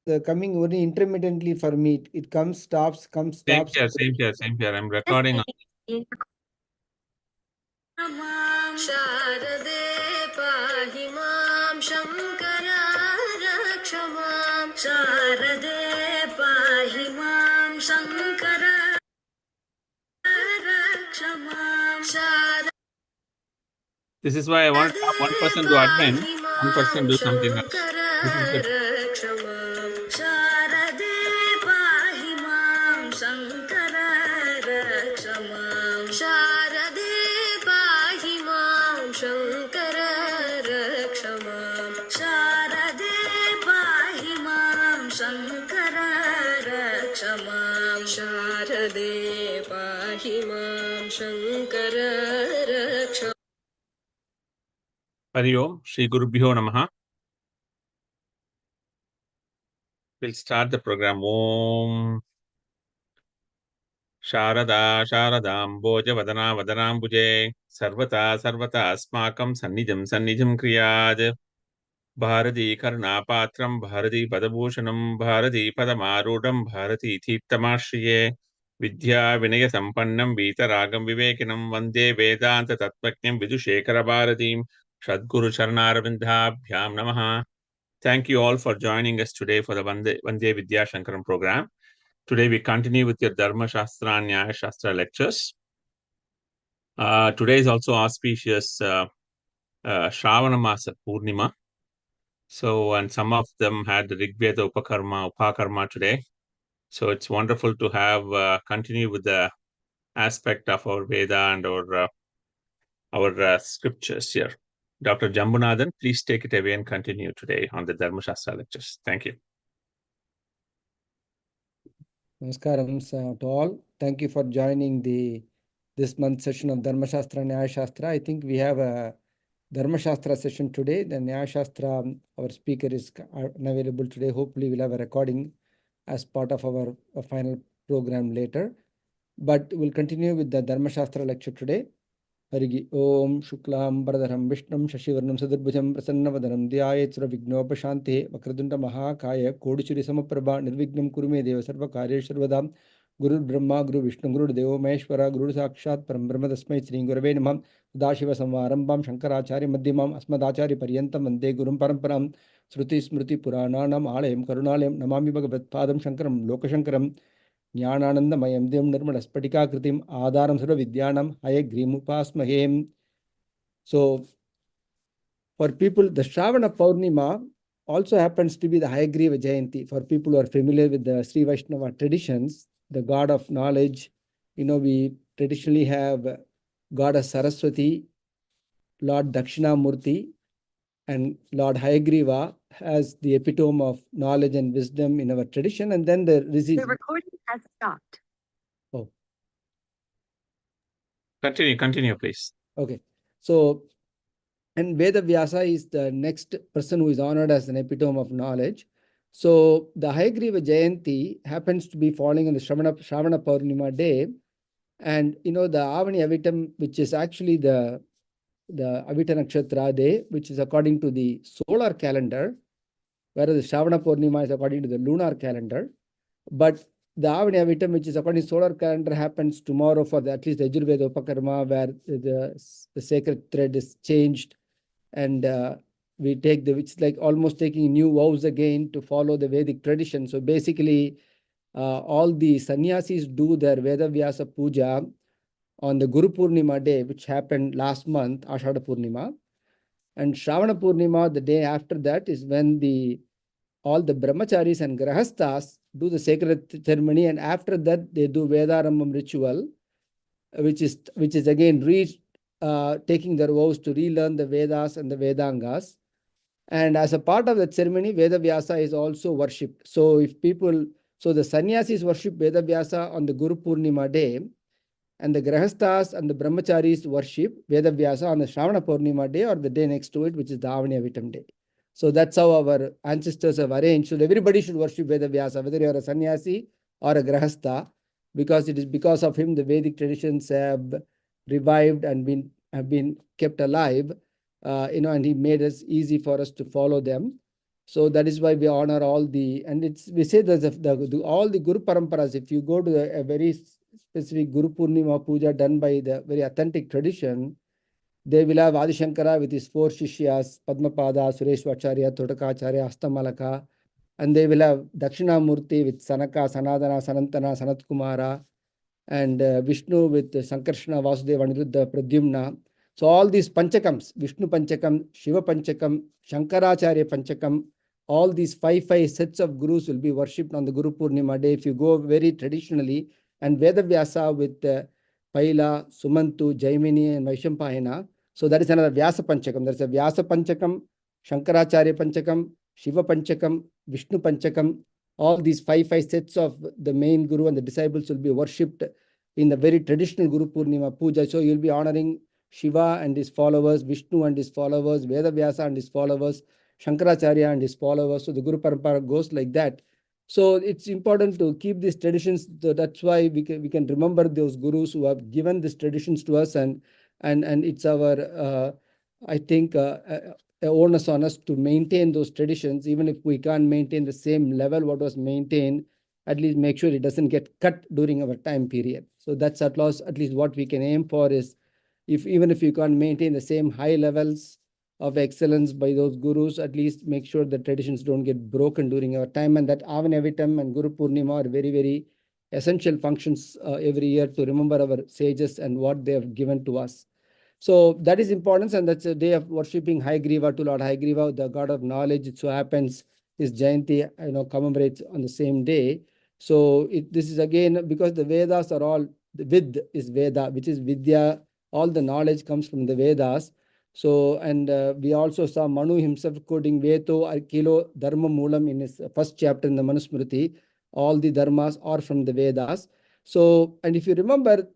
The coming only intermittently for me. It comes, stops, comes, stops. Same here. I'm recording. Sharade pahi mam Shankara raksha mam. Sharade pahi mam Shankara raksha mam. This is why I want one person to admin, one person do something else. This is the Hari Om, Shri Gurubhyo Namaha. We'll start the program. Om Sharada Sharadamboja Vadana Vadanambuje Sarvata Asmakam Sannijam Kriyad Bharati Karnapatram Bharati Padabhushanam Bharati Padamarudam Bharati Thiptamashriye Vidya Vinaya Sampannam Vitaragam Vivekinam Vande Vedanta Tattvajnam Vidushekara Bharatim Sadguru Charanarvindabhyam Namaha. Thank you all for joining us today for the Vande Vidya Shankaram program. Today we continue with your Dharma Shastra and Nyaya Shastra lectures. Today is also auspicious Shravana Masa Purnima. So, and some of them had the Rigveda Upakarma today. So it's wonderful to have continue with the aspect of our Veda and our scriptures here. Dr. Jambunathan, please take it away and continue today on the Dharma Shastra lectures. Thank you. Namaskaram to all. Thank you for joining this month's session of Dharma Shastra and Nyaya Shastra. I think we have a Dharma Shastra session today. The Nyaya Shastra, our speaker is unavailable today. Hopefully we'll have a recording as part of our final program later. But we'll continue with the Dharma Shastra lecture today. Harigi Om Shuklam Bharadharam Vishnam Shashivarnam Sadarbhujam Prasannavadaram Dhyayetsura Vignopashanti Vakradunda Mahakaya Kodichuri Samaprabha Nirvignam Kurume Deva Sarva Karyeshwarvadam Guru Brahma Guru Vishnu Guru Deva Maheshwara Guru Sakshat Param Brahma Tasmai Sri Gurave Namah Sadashiva Samvarambam Shankaracharya Madhyamam Asmadacharya Paryantam Vande Gurum Paramparam Shruti Smriti Purananam Alayam Karunalayam Namami Bhagavat Padam Shankaram Lokashankaram Jnananandamayam Devam Nirmala Spatika Kritim Adharam Sarva Vidyanam Hayagrim Upasmahem. So, for people, the Shravana Purnima also happens to be the Hayagriva Jayanti. For people who are familiar with the Sri Vaishnava traditions, the god of knowledge, we traditionally have Goddess Saraswati, Lord Dakshinamurti, and Lord Hayagriva as the epitome of knowledge and wisdom in our tradition. And then the recording has stopped. Oh. Continue, please. Okay. So, and Veda Vyasa is the next person who is honored as an epitome of knowledge. So, the Hayagriva Jayanti happens to be falling on the Shravana Purnima day. And, the Avani Avitam, which is actually the Avita Nakshatra day, which is according to the solar calendar, whereas the Shravana Purnima is according to the lunar calendar. But the Avani Avitam, which is according to solar calendar, happens tomorrow for at least the Yajurveda Upakarma, where the sacred thread is changed. And we take which is like almost taking new vows again to follow the Vedic tradition. So basically, all the sannyasis do their Veda Vyasa Puja on the Guru Purnima day, which happened last month, Ashada Purnima. And Shravana Purnima, the day after that, is when all the brahmacharis and grahasthas do the sacred ceremony, and after that they do Vedarambam ritual, which is again taking their vows to relearn the Vedas and the Vedangas. And as a part of that ceremony, Veda Vyasa is also worshipped. So the sannyasis worship Veda Vyasa on the Guru Purnima day, and the grahasthas and the brahmacharis worship Veda Vyasa on the Shravana Purnima day or the day next to it, which is the Avani Avitam day. So that's how our ancestors have arranged. So everybody should worship Veda Vyasa, whether you are a sannyasi or a grahastha, because it is because of him the Vedic traditions have revived and have been kept alive. and he made us easy for us to follow them. So that is why we honor all the, and we say that all the Guru Paramparas, if you go to a very specific Guru Purnima Puja done by the very authentic tradition, they will have Adi Shankara with his 4 Shishyas, Padmapada, Sureshwacharya, Todakacharya, Astamalaka, and they will have Dakshinamurti with Sanaka, Sanatana, Sanantana, Sanat Kumara, and Vishnu with Sankarshana, Vasudeva, Aniruddha, Pradyumna. So all these Panchakams, Vishnu Panchakam, Shiva Panchakam, Shankaracharya Panchakam, all these five sets of gurus will be worshipped on the Guru Purnima day. If you go very traditionally, and Vedavyasa with Paila, Sumantu, Jaimini, and Vaishampayana. So that is another Vyasa Panchakam. There is a Vyasa Panchakam, Shankaracharya Panchakam, Shiva Panchakam, Vishnu Panchakam. All these five sets of the main Guru and the disciples will be worshipped in the very traditional Guru Purnima Puja. So you'll be honoring Shiva and his followers, Vishnu and his followers, Vedavyasa and his followers, Shankaracharya and his followers. So the Guru Parampara goes like that. So it's important to keep these traditions. That's why we can remember those gurus who have given these traditions to us, and it's our I think onus on us to maintain those traditions, even if we can't maintain the same level what was maintained. At least make sure it doesn't get cut during our time period. So that's at least what we can aim for is, even if you can't maintain the same high levels of excellence by those gurus, at least make sure the traditions don't get broken during our time, and that Avanavitam and Guru Purnima are very, very essential functions every year to remember our sages and what they have given to us. So that is important, and that's a day of worshipping Hayagriva to Lord Hayagriva, the god of knowledge. It so happens his Jayanti, commemorates on the same day. So this is again because the Vedas are all, the Vid is Veda, which is Vidya. All the knowledge comes from the Vedas. So, and we also saw Manu himself quoting Veto Arkilo Dharma Moolam in his first chapter in the Manusmriti. All the dharmas are from the Vedas. So, and if you remember,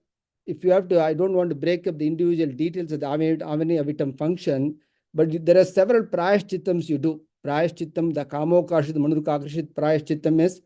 if you have to, I don't want to break up the individual details of the Avani Avitam function, but there are several Prayashchittams you do. Prayashchittam, the Kamo Karshit, Manurka Akarshit Prayashchittam is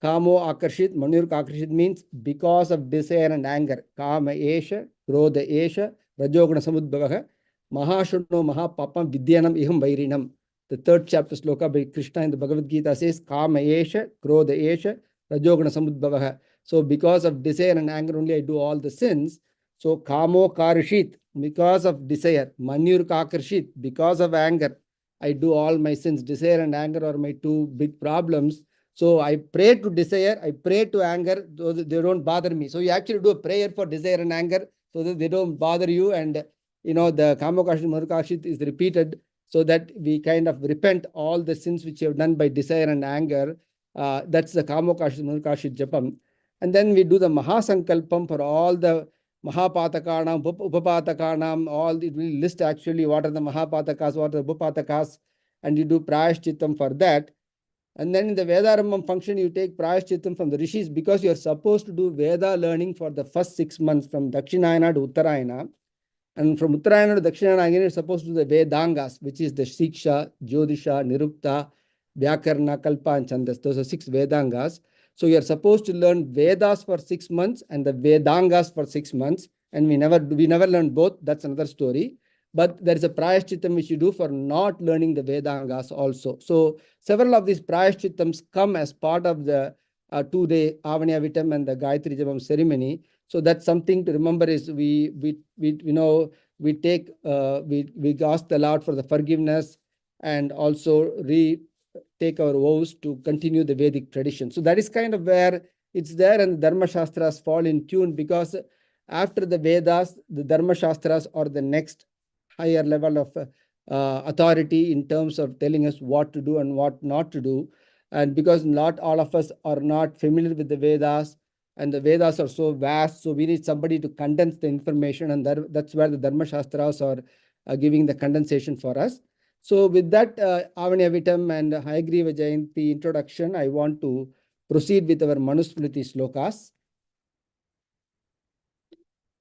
Kamo Akarshit, Manurka Akarshit means because of desire and anger. Kama Esha, Krodha Esha, Rajogana Samudbhavaha, Mahashuno Mahapapam Vidyanam Iham Vairinam. The 3rd chapter sloka by Krishna in the Bhagavad Gita says Kama Esha, Krodha Esha, Rajogana Samudbhavaha. So because of desire and anger only I do all the sins. So Kamo Karshit, because of desire. Manyur Kakarshit, because of anger, I do all my sins. Desire and anger are my 2 big problems. So I pray to desire, I pray to anger, so that they don't bother me. So you actually do a prayer for desire and anger so that they don't bother you. And the Kamakashit, Manukashit is repeated so that we kind of repent all the sins which you have done by desire and anger. That's the Kamakashit, Manukashit Japam. And then we do the Mahasankalpam for all the Mahapatakanam, Upapatakanam, it will list actually what are the Mahapatakas, what are the Upapatakas, and you do Prayashchittam for that. And then in the Vedarambam function, you take Prayashchittam from the Rishis because you are supposed to do Veda learning for the first 6 months from Dakshinayana to Uttarayana. And from Uttarayana to Dakshinayana, again, you're supposed to do the Vedangas, which is the Siksha, Jyotisha, Nirukta, Vyakarna, Kalpa, and Chandas. Those are 6 Vedangas. So you're supposed to learn Vedas for 6 months and the Vedangas for 6 months. And we never learned both. That's another story. But there is a Prayashchittam which you do for not learning the Vedangas also. So several of these Prayashchittams come as part of the 2-day Avaniyavitam and the Gayatri Japam ceremony. So that's something to remember is we ask the Lord for the forgiveness and also take our vows to continue the Vedic tradition. So that is kind of where it's there, and the Dharma Shastras fall in tune because after the Vedas, the Dharma Shastras are the next higher level of authority in terms of telling us what to do and what not to do. And because not all of us are not familiar with the Vedas, and the Vedas are so vast, so we need somebody to condense the information, and that's where the Dharma Shastras are giving the condensation for us. So with that Avaniyavitam and Hayagriva Jayanti introduction, I want to proceed with our Manusmriti slokas.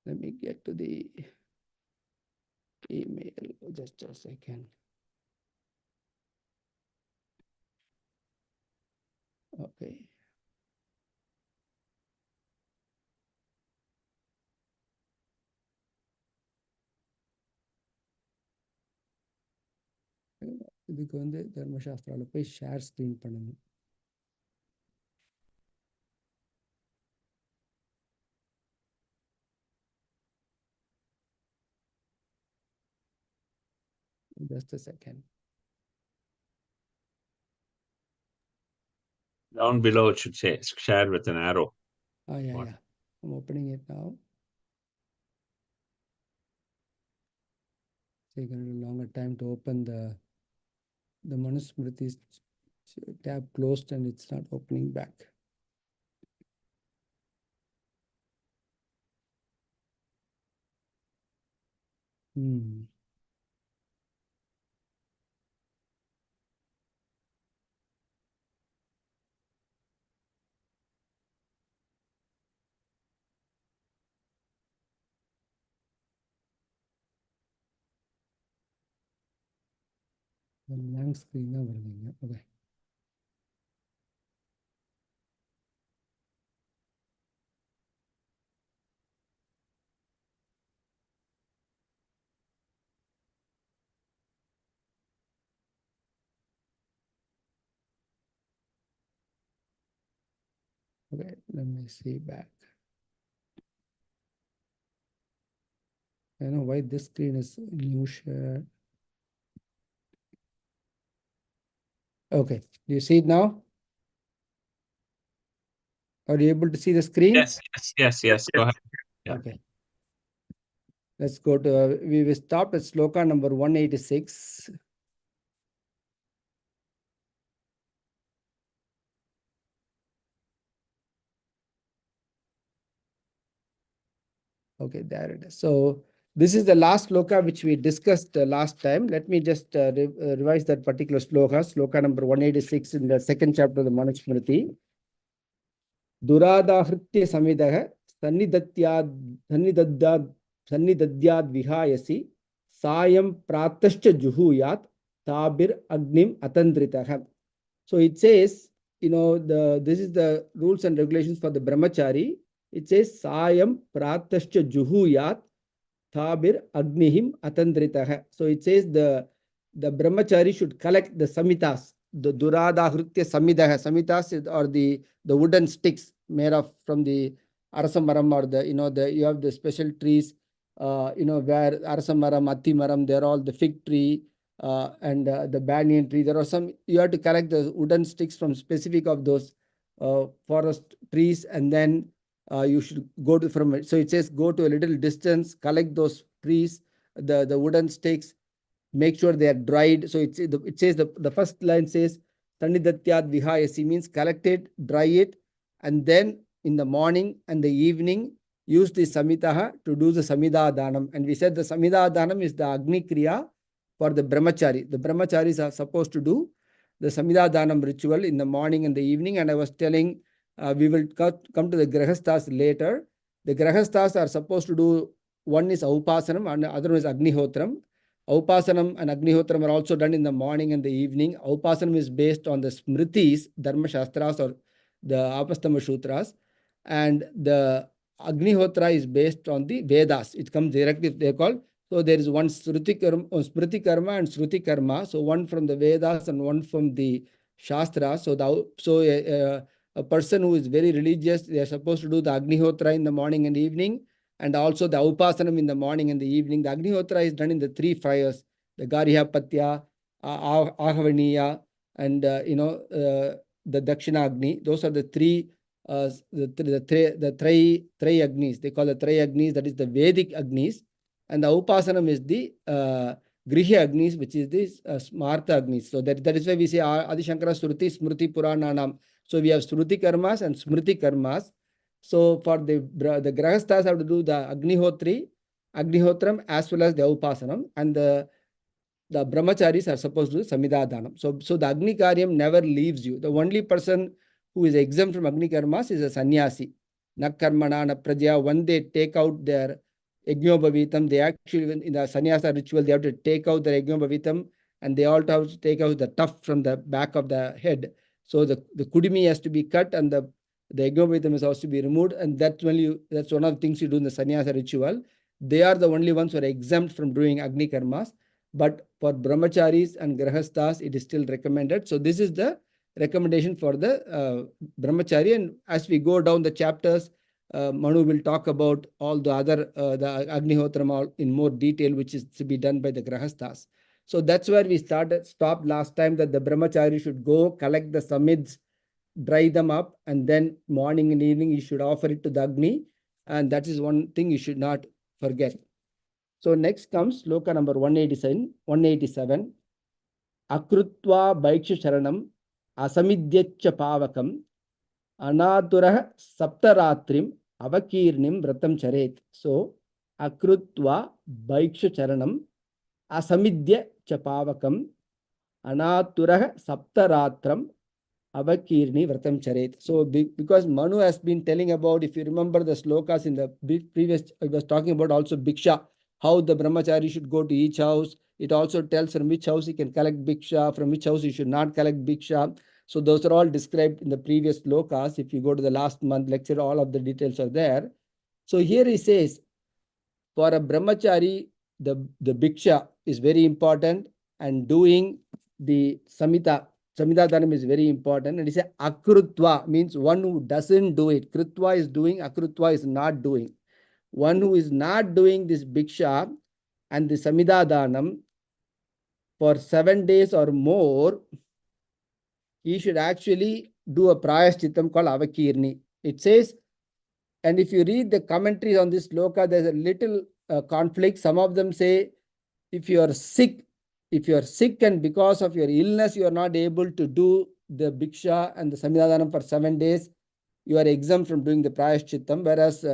Let me get to the email just a second. Okay. இதுக்கு வந்து தர்மசாஸ்திராவில் போய் share screen பண்ணணும். Just a second. Down below it should say share with an arrow. Oh, yeah, What? yeah. I'm opening it now. Taking a longer time to open the Manusmriti's tab closed and it's not opening back. Blank screen. Okay. Okay, let me see back. I don't know why this screen is new share. Okay, do you see it now? Are you able to see the screen? Yes. Go ahead. Yeah. Okay. Let's go to, we will stop at sloka number 186. Okay, there it is. So this is the last sloka which we discussed last time. Let me just revise that particular sloka. Sloka number 186 in the second chapter of the Manusmriti. Duradahritya samidaha sannidadyad vihayasi sayam pratascha juhuyat tabir agnim atandritaha. So it says, this is the rules and regulations for the brahmachari. It says sayam pratascha juhuyat tabir agnihim atandritaha. So it says the brahmachari should collect the samitas, the duradahritya samidaha. Samitas are the wooden sticks made of from the arasamaram, or you have the special trees, where arasamaram, athimaram, they're all the fig tree, and the banyan tree. There are some, you have to collect the wooden sticks from specific of those forest trees, and then you should go to from it. So it says go to a little distance, collect those trees, the wooden sticks, make sure they are dried. So it says the first line says Sannidatyad vihayasi, means collect it, dry it, and then in the morning and the evening use the samitaha to do the samida danam. And we said the samida danam is the agni kriya for the brahmachari. The brahmacharis are supposed to do the samida danam ritual in the morning and the evening. And I was telling, we will come to the grahasthas later. The grahasthas are supposed to do, one is aupasanam and the other one is agnihotram. Aupasanam and agnihotram are also done in the morning and the evening. Aupasanam is based on the smritis, dharma shastras, or the apastama sutras, and the agnihotra is based on the Vedas. It comes directly, they call. So there is one smriti karma and shruti karma. So one from the Vedas and one from the Shastra. So a person who is very religious, they are supposed to do the agnihotra in the morning and evening, and also the upasanam in the morning and the evening. The agnihotra is done in the three fires: the Gariha Patya, Ahavaniya, and the Dakshina Agni. Those are the three, the Trey Agnis. They call the Trey Agnis, that is the Vedic Agnis. And the Upasanam is the Grihya Agnis, which is the Smartha Agnis. So that is why we say Adi Shankara Sruti Smriti Purananam. So we have Sruti Karmas and Smriti Karmas. So for the Grahasthas have to do the Agnihotram as well as the Upasanam, and the brahmacharis are supposed to do Samida Danam. So the Agni Karyam never leaves you. The only person who is exempt from Agni Karmas is a sannyasi. Nakarmana, Napraja. When they take out their Yajnobhavitam, they actually, in the sannyasa ritual, they have to take out their Yajnobhavitam, and they also have to take out the tuft from the back of the head. So the kudimi has to be cut, and the Yajnobhavitam is also to be removed, and that's one of the things you do in the sannyasa ritual. They are the only ones who are exempt from doing Agni Karmas. but for brahmacharis and grahasthas, it is still recommended. So this is the recommendation for the brahmachari. And as we go down the chapters, Manu will talk about all the other, the Agnihotram in more detail, which is to be done by the grahasthas. So that's where we stopped last time, that the brahmachari should go collect the samids, dry them up, and then morning and evening you should offer it to the Agni. And that is one thing you should not forget. So next comes sloka number 187. Akrutva bhaiksha sharanam asamidyacha pavakam anaturah saptaratrim avakirnim vratam charet. So akrutva bhaiksha charanam asamidya chapavakam anaturah saptaratram avakirni vratam charet. So because Manu has been telling about, if you remember the slokas in the previous, I was talking about also bhiksha, how the brahmachari should go to each house. It also tells from which house he can collect bhiksha, from which house he should not collect bhiksha. So those are all described in the previous slokas. If you go to the last month lecture, all of the details are there. So here he says, for a brahmachari, the bhiksha is very important, and doing the samita dhanam is very important. And he says akrutva means one who doesn't do it. Krutva is doing, akrutva is not doing. One who is not doing this bhiksha and the samida dhanam for 7 days or more, he should actually do a prayashchitam called avakirni. It says, and if you read the commentaries on this sloka, there's a little conflict. Some of them say, if you are sick and because of your illness, you are not able to do the bhiksha and the samidhanam for 7 days, you are exempt from doing the prayashchitam. Whereas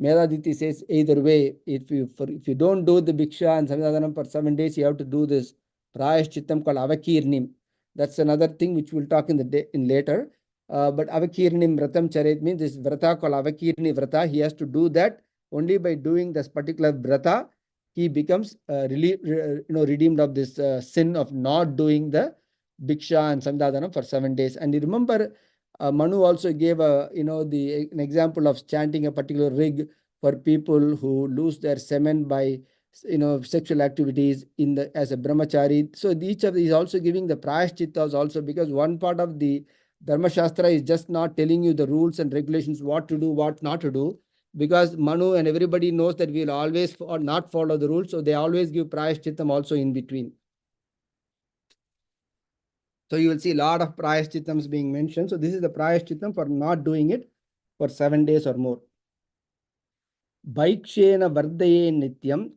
Medaditi says either way, if you don't do the bhiksha and samidhanam for 7 days, you have to do this prayashchitam called avakirnim. That's another thing which we'll talk in later. But avakirnim vratam charet means this vrata called avakirni vrata. He has to do that. Only by doing this particular vrata, he becomes redeemed of this sin of not doing the bhiksha and samidhanam for 7 days. And you remember, Manu also gave an example of chanting a particular rig for people who lose their semen by sexual activities as a brahmachari. So each of these also giving the prayashchittas also, because one part of the Dharma Shastra is just not telling you the rules and regulations, what to do, what not to do, because Manu and everybody knows that we will always not follow the rules. So they always give prayashchittam also in between. So you will see a lot of prayashchittams being mentioned. So this is the prayashchittam for not doing it for 7 days or more. Bhaikshena vardaye nityam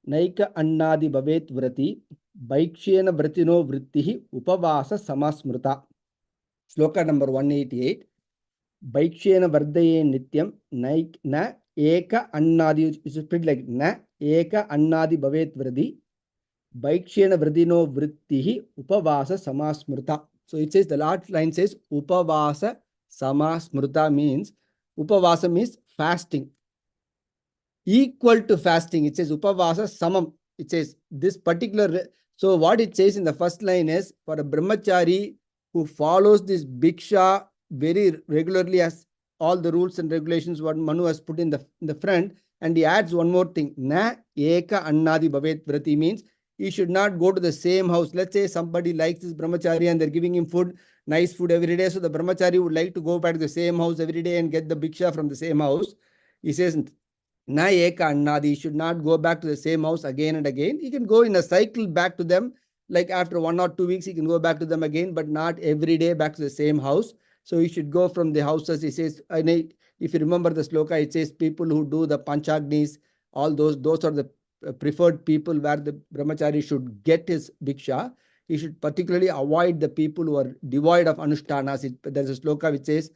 naika annadi bhavet vrati bhaikshena vratino vrittihi upavasa samasmruta. Sloka number 188. Bhaikshena vardaye nityam na eka annadi, it's split like na eka annadi bhavet vrati bhaikshena vradino vrittihi upavasa samasmruta. So it says, the last line says upavasa samasmruta means, upavasa means fasting, equal to fasting. It says upavasa samam. It says this particular. So what it says in the first line is, for a brahmachari who follows this bhiksha very regularly, as all the rules and regulations what Manu has put in the front, and he adds one more thing, na eka annadi bhavet vrati means he should not go to the same house. Let's say somebody likes this brahmachari and they're giving him food, nice food every day. So the brahmachari would like to go back to the same house every day and get the bhiksha from the same house. He says, na eka annadi, he should not go back to the same house again and again. He can go in a cycle back to them. Like after 1 or 2 weeks, he can go back to them again, but not every day back to the same house. So he should go from the houses. He says, if you remember the sloka, it says people who do the panchagnis, all those are the preferred people where the brahmachari should get his bhiksha. He should particularly avoid the people who are devoid of anushtanas. There's a sloka which says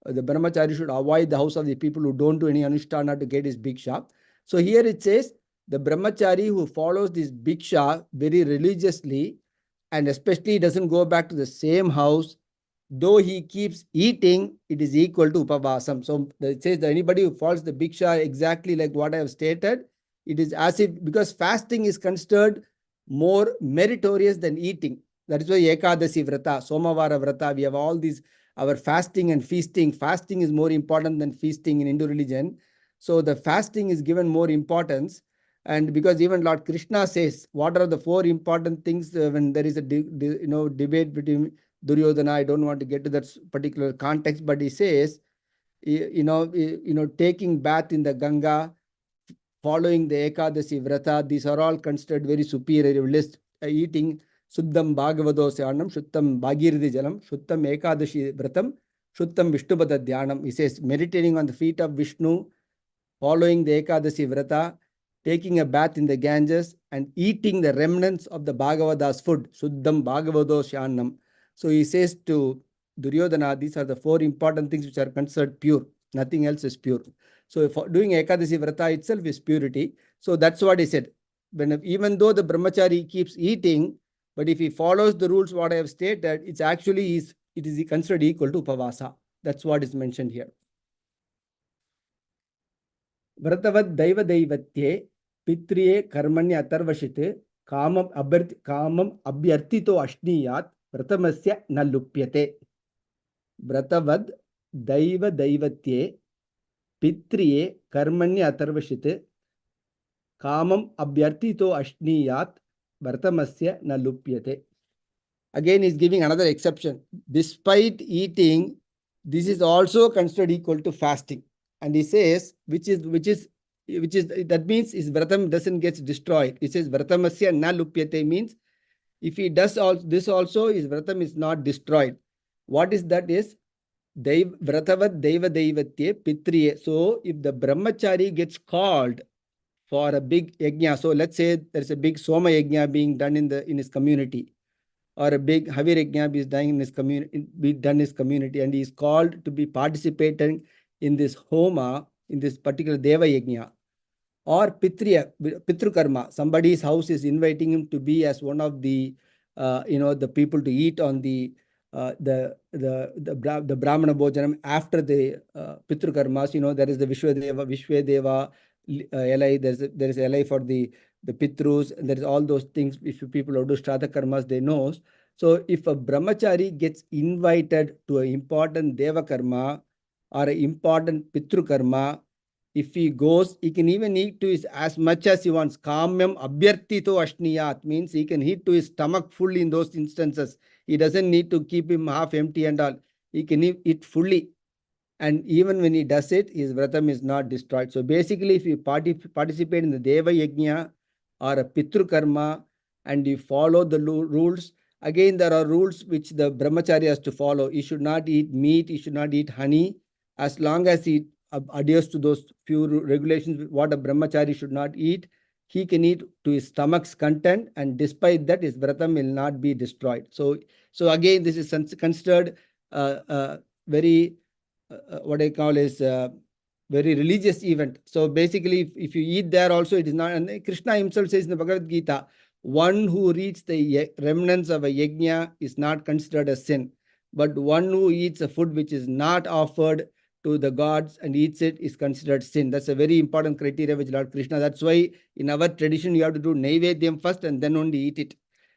the brahmachari should avoid the house of the people who don't do any anushtana to get his bhiksha. So here it says, the brahmachari who follows this bhiksha very religiously, and especially doesn't go back to the same house, though he keeps eating, it is equal to upavasam. So it says that anybody who follows the bhiksha exactly like what I have stated, it is as if, because fasting is considered more meritorious than eating. That is why Ekadasi Vrata, Somavara Vrata, we have all these, our fasting and feasting. Fasting is more important than feasting in Hindu religion. So the fasting is given more importance. And because even Lord Krishna says, what are the four important things when there is a debate between Duryodhana? I don't want to get to that particular context, but he says, taking bath in the Ganga, following the Ekadasi Vrata, these are all considered very superior list. Eating Suddham Bhagavado Syanam, Shuttam Bhagirdi Jalam, Shuttam Ekadashi Vratam, Shuttam Vishnupada Dhyanam. He says, meditating on the feet of Vishnu, following the Ekadasi Vrata, taking a bath in the Ganges, and eating the remnants of the Bhagavada's food, Suddham Bhagavado Syanam. So he says to Duryodhana, these are the four important things which are considered pure. Nothing else is pure. So doing Ekadasi Vrata itself is purity. So that's what he said. Even though the brahmachari keeps eating, but if he follows the rules what I have stated, it is considered equal to upavasa. That's what is mentioned here. Vratavad daiva daivatye pitriye karmanya atarvashite kamam abhyartito ashniyat vratamasya na lupyate. Vratavad daiva daivatye pitriye karmanya atarvashite kamam abhyartito ashniyat vratamasya na lupyate. Again, he is giving another exception. Despite eating, this is also considered equal to fasting. And he says, which is that means his vratam doesn't get destroyed. He says vratamasya na lupyate means if he does this also, his vratam is not destroyed. What is that is Vratavad daiva daivatye pitriye. So if the brahmachari gets called for a big yajna, so let's say there's a big soma yajna being done in his community, or a big Havir yajna is done in his community, and he is called to be participating in this homa, in this particular deva yajna, or pitru karma, somebody's house is inviting him to be as one of the the people to eat on the brahmana bhojanam after the pitru karmas. There is the Vishwadeva LI, there is LI for the pitrus, and there is all those things. If people who do Shraddha karmas, they know. So if a brahmachari gets invited to an important deva karma or an important pitru karma, if he goes, he can even eat to his as much as he wants. Kamyam abhyartito ashniyat means he can eat to his stomach full in those instances. He doesn't need to keep him half empty and all. He can eat fully. And even when he does it, his vratam is not destroyed. So basically, if you participate in the Deva Yajna or a Pitru Karma and you follow the rules, again, there are rules which the brahmachari has to follow. He should not eat meat, he should not eat honey. As long as he adheres to those few regulations, what a brahmachari should not eat, he can eat to his stomach's content, and despite that, his vratam will not be destroyed. So again, this is considered very what I call is very religious event. So basically, if you eat there also, it is not. And Krishna himself says in the Bhagavad Gita, one who eats the remnants of a yajna is not considered a sin, but one who eats a food which is not offered to the gods and eats it is considered sin. That's a very important criteria which Lord Krishna. That's why in our tradition you have to do Naivedyam first and then only eat it,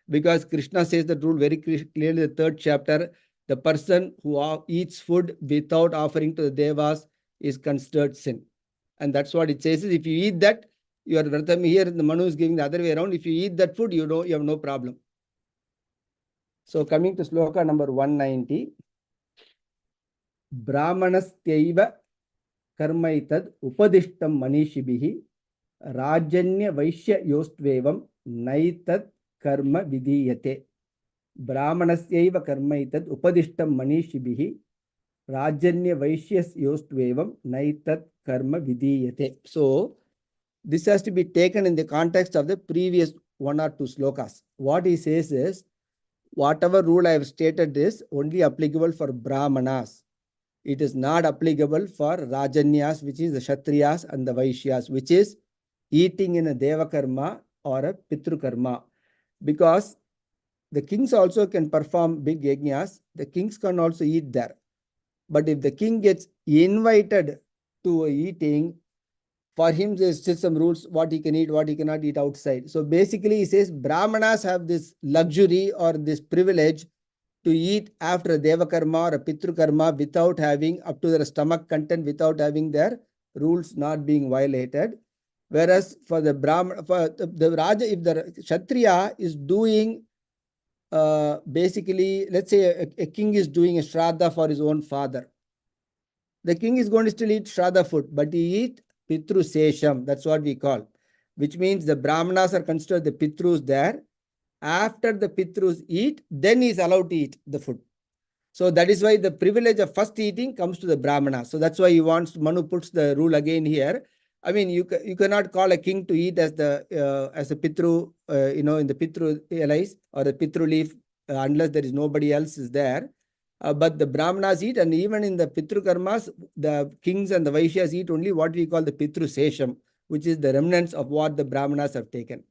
because Krishna says the rule very clearly in the 3rd chapter. The person who eats food without offering to the devas is considered sin. And that's what it says. If you eat that, your vratam here, the Manu is giving the other way around. If you eat that food, you have no problem. So coming to sloka number 190. Brahmanastyaiva karmaitad upadishtam manishibihi rajanya vaishya yostvevam naitat karma vidiyate. Brahmanasyaiva karmaitad upadishtam manishibihi rajanya vaishyas yostvevam naitat karma vidiyate. So this has to be taken in the context of the previous 1 or 2 slokas. What he says is, whatever rule I have stated is only applicable for Brahmanas. It is not applicable for Rajanyas, which is the Kshatriyas, and the Vaishyas, which is eating in a Deva Karma or a Pitru Karma. Because the kings also can perform big yajnas, the kings can also eat there. But if the king gets invited to eating, for him there's still some rules, what he can eat, what he cannot eat outside. So basically he says Brahmanas have this luxury or this privilege to eat after a Deva Karma or a Pitru Karma without having up to their stomach content, without having their rules not being violated. Whereas for the Brahmana, for the Raja, if the Kshatriya is doing basically, let's say a king is doing a Shraddha for his own father. The king is going to still eat Shraddha food, but he eat Pitru Sesham. That's what we call, which means the Brahmanas are considered the Pitrus there. After the Pitrus eat, then he is allowed to eat the food. So that is why the privilege of first eating comes to the Brahmana. So that's why he wants, Manu puts the rule again here. I mean, you cannot call a king to eat as a Pitru, in the Pitru allies or the Pitru leaf unless there is nobody else is there. But the Brahmanas eat, and even in the Pitru karmas, the kings and the Vaishyas eat only what we call the Pitru Sesham, which is the remnants of what the Brahmanas have taken.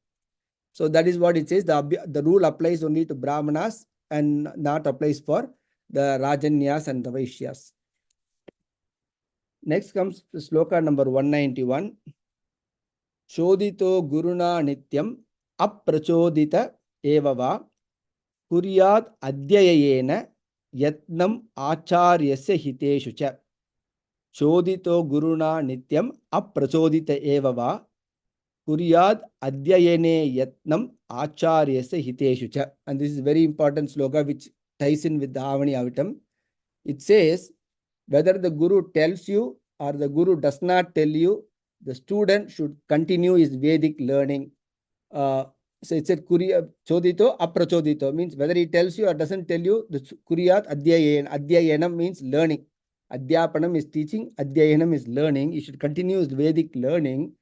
So that is what it says. The rule applies only to Brahmanas and not applies for the Rajanyas and the Vaishyas. Next comes sloka number 191. Chodito Guruna Nityam Aprachodita Evava Kuryat Adyayena Yatnam Acharyasya Hiteshu Cha. Chodito Guruna Nityam Aprachodita Evava Kuryat Adyayene Yatnam Acharyasya Hiteshu Cha. And this is very important sloka which ties in with the Avani Avitam. It says, whether the Guru tells you or the Guru does not tell you, the student should continue his Vedic learning. So it said, Chodito Aprachodito, means whether he tells you or doesn't tell you, the Kuryat Adhyayen. Adhyayanam means learning. Adhyapanam is teaching, Adhyayanam is learning. He should continue his Vedic learning.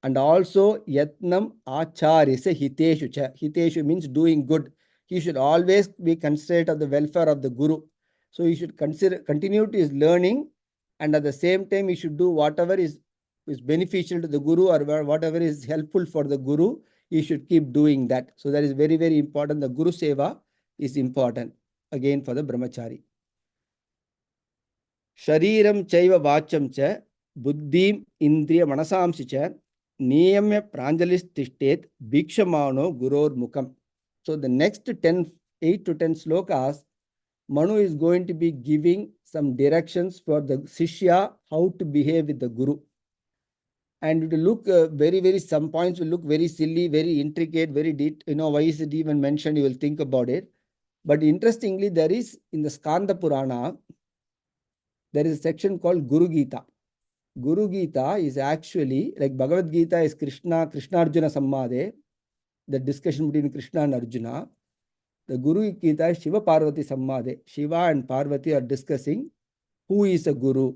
And also, Yatnam Acharyasya Hiteshu Cha. Hiteshu means doing good. He should always be considerate of the welfare of the Guru. So he should continue to his learning, and at the same time he should do whatever is beneficial to the Guru or whatever is helpful for the Guru. He should keep doing that. So that is very, very important. The Guru Seva is important again for the Brahmachari. Shariram Chaiva Vacham Cha Buddhim Indriya Manasamsi Cha Niyamya Pranjalis Tishtet Bhikshamano Guror Mukam. So the next 8 to 10 slokas, Manu is going to be giving some directions for the Shishya, how to behave with the Guru. And it will look some points will look very silly, very intricate, very deep. Why is it even mentioned? You will think about it. But interestingly, there is in the Skanda Purana, there is a section called Guru Gita. Guru Gita is actually, like Bhagavad Gita is Krishna Arjuna Sammade, the discussion between Krishna and Arjuna. The Guru Gita is Shiva Parvati Sammade. Shiva and Parvati are discussing who is a Guru,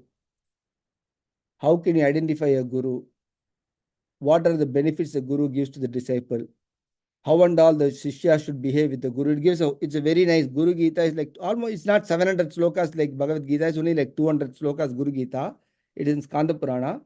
how can you identify a Guru, what are the benefits the Guru gives to the disciple, how and all the Shishya should behave with the Guru. It's a very nice Guru Gita. Is like almost, it's not 700 slokas like Bhagavad Gita, it's only like 200 slokas Guru Gita. It is in Skanda Purana.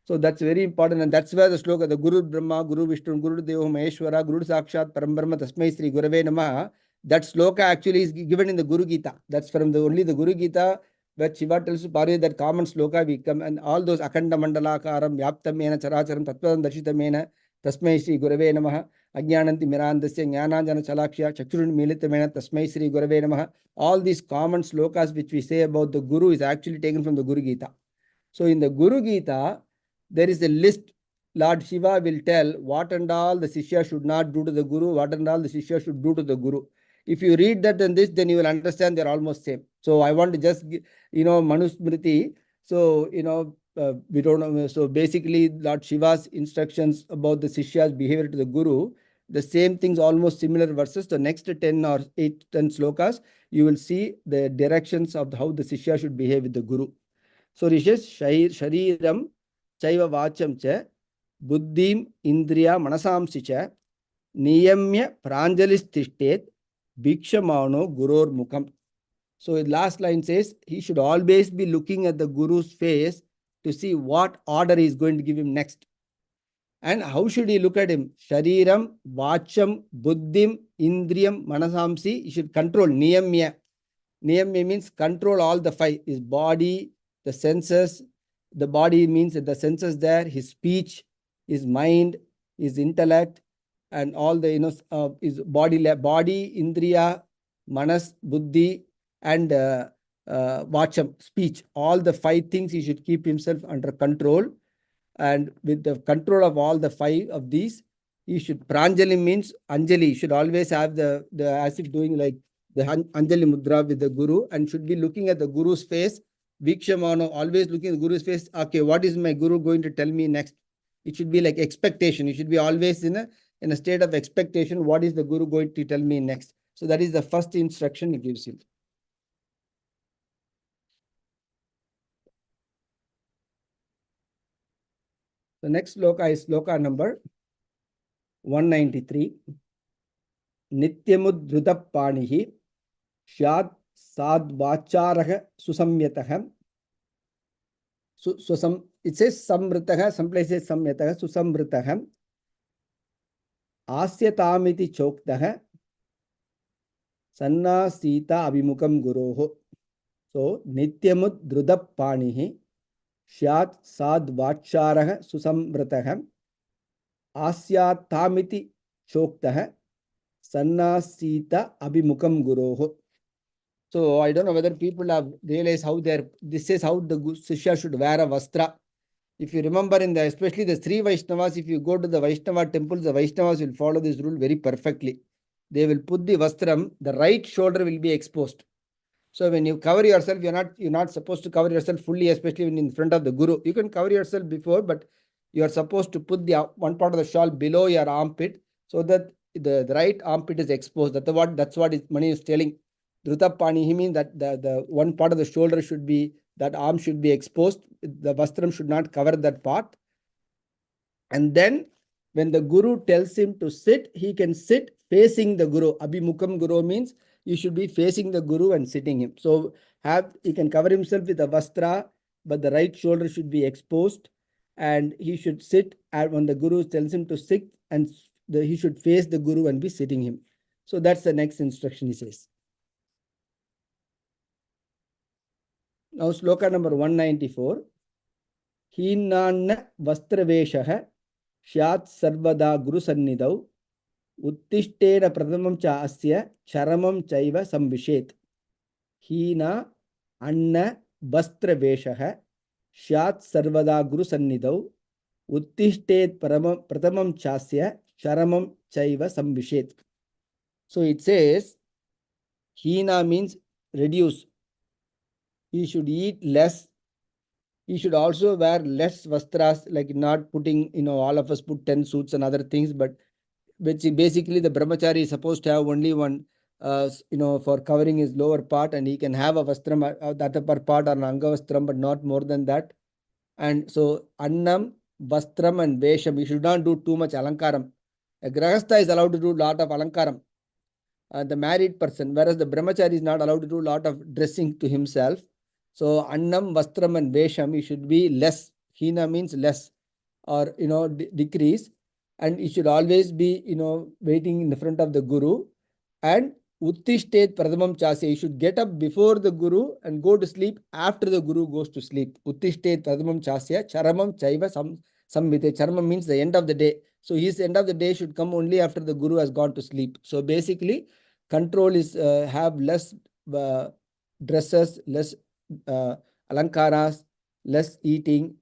So that's very important, and that's where the sloka, the Guru Brahma, Guru Vishnu, Guru Devo Maheshwara, Guru Sakshat Parambrahma Tasmai Sri Gurave Namaha. That sloka actually is given in the Guru Gita. That's from only the Guru Gita, where Shiva tells Parvati that common sloka we come, and all those Akhanda Mandalakaram, Yaptamena, Characharam, Tatvam Darshitamena, Tasmai Sri Gurave Namaha, Ajnananti Mirandasya, Jnananjana Chalakshya, Chakshurun Militamena, Tasmai Sri Gurave Namaha. All these common slokas which we say about the Guru is actually taken from the Guru Gita. So in the Guru Gita, there is a list. Lord Shiva will tell what and all the Shishya should not do to the Guru, what and all the Shishya should do to the Guru. If you read that and this, then you will understand they're almost same. So I want to just, Manusmriti. So, we don't know. So basically, Lord Shiva's instructions about the Shishya's behavior to the Guru, the same things, almost similar verses. The next 10 or 8, 10 slokas, you will see the directions of how the Shishya should behave with the Guru. So Rishes, Shariram, Chaiva Vacham Cha, Buddhim Indriya Manasamsi Cha, Niyamya Pranjalis Tishtet, Bhikshamano Guror Mukam. So the last line says, he should always be looking at the Guru's face to see what order he is going to give him next. And how should he look at him? Shariram, Vacham, Buddhim, Indriyam, Manasamsi. He should control. Niyamya. Niyamya means control all the 5. His body, the senses. The body means that the senses there, his speech, his mind, his intellect, and all the, his body, Indriya, Manas, Buddhi, and Vacham, speech. All the 5 things he should keep himself under control. And with the control of all the 5 of these, he should, Pranjali means Anjali, he should always have the as if doing like the Anjali Mudra with the Guru, and should be looking at the Guru's face. Vikshamano, always looking at the Guru's face. Okay, what is my Guru going to tell me next? It should be like expectation. You should be always in a state of expectation. What is the Guru going to tell me next? So that is the first instruction he gives him. The next sloka is sloka number 193. Nityamudruta panihi shyad sadvacharaha susamyataha. It says samritaha, some places samyataha, susamritaha. Asyatamiti choktaha sanna sita abhimukam guroho. So nityamudruta panihi shyat sadvacharaha susamritaha asyatamiti choktaha sannasita abhimukam guroho. So I don't know whether people have realized how this is how the Shishya should wear a vastra. If you remember especially the three Vaishnavas, if you go to the Vaishnava temples, the Vaishnavas will follow this rule very perfectly. They will put the vastram, the right shoulder will be exposed. So when you cover yourself, you're not supposed to cover yourself fully, especially when in front of the Guru. You can cover yourself before, but you are supposed to put the one part of the shawl below your armpit so that the right armpit is exposed. That's what Mani is telling. Drutapani, he means that the one part of the shoulder should be, that arm should be exposed. The vastram should not cover that part. And then when the Guru tells him to sit, he can sit facing the Guru. Abhimukam Guru means you should be facing the Guru and sitting him. So he can cover himself with a vastra, but the right shoulder should be exposed. And he should sit when the Guru tells him to sit, and he should face the Guru and be sitting him. So that's the next instruction he says. Now sloka number 194. Hinanna vastraveshaha shyat sarvada guru sannidau uttishtena pradhamam cha asya charamam chaiva samvishet. Hina anna vastraveshaha shyat sarvada guru sannidau uttishtet pradhamam chasya charamam chaiva samvishet. So it says hina means reduce. He should eat less. He should also wear less vastras, like not putting, all of us put 10 suits and other things, but basically the brahmachari is supposed to have only one, for covering his lower part, and he can have a vastram, that upper part, or an angavastram, but not more than that. And so annam, vastram and vesham, he should not do too much alankaram. A grahastha is allowed to do a lot of alankaram, the married person, whereas the brahmachari is not allowed to do a lot of dressing to himself. So annam, vastram and vesham, he should be less. Hina means less, or decrease, and he should always be waiting in the front of the Guru. And uttishtet pradhamam chasya, he should get up before the Guru and go to sleep after the Guru goes to sleep. Uttishtet pradhamam chasya charamam chaiva samvite. Charamam means the end of the day. So his end of the day should come only after the Guru has gone to sleep. So basically control is have less dresses, less alankaras, less eating,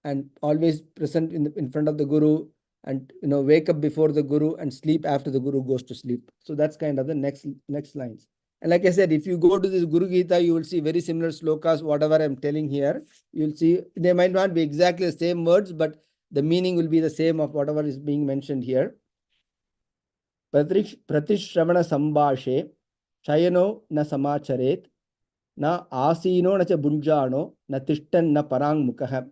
and always present in front of the Guru, and wake up before the Guru and sleep after the Guru goes to sleep. So that's kind of the next lines. And like I said, if you go to this Guru Gita, you will see very similar slokas, whatever I'm telling here. You'll see they might not be exactly the same words, but the meaning will be the same of whatever is being mentioned here. Pratishravana sambhashe chayano na samacharet na asino na cha bunjano na tishtan na parang mukha.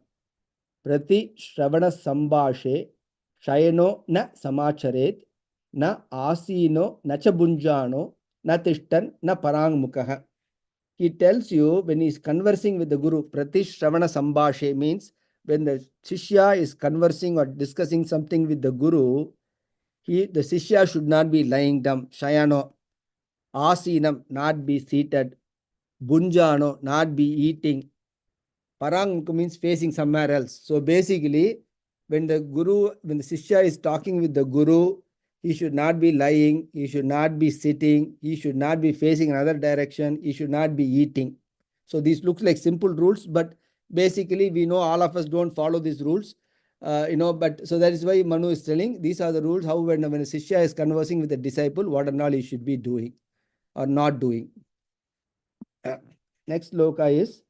Prati Shravana Sambhashe Shayano na Samacharet na Asino na cha bunjano na tishtan na parang mukha. He tells you when he is conversing with the Guru, Prati Shravana Sambhashe means when the Shishya is conversing or discussing something with the Guru, the Shishya should not be lying down. Shayano, Asinam, not be seated. Bunjano, not be eating. Parang means facing somewhere else. So basically, when the Shishya is talking with the Guru, he should not be lying, he should not be sitting, he should not be facing another direction, he should not be eating. So these looks like simple rules, but basically we know all of us don't follow these rules. But so that is why Manu is telling these are the rules how when a Shishya is conversing with a disciple, what and all he should be doing or not doing. Next loka is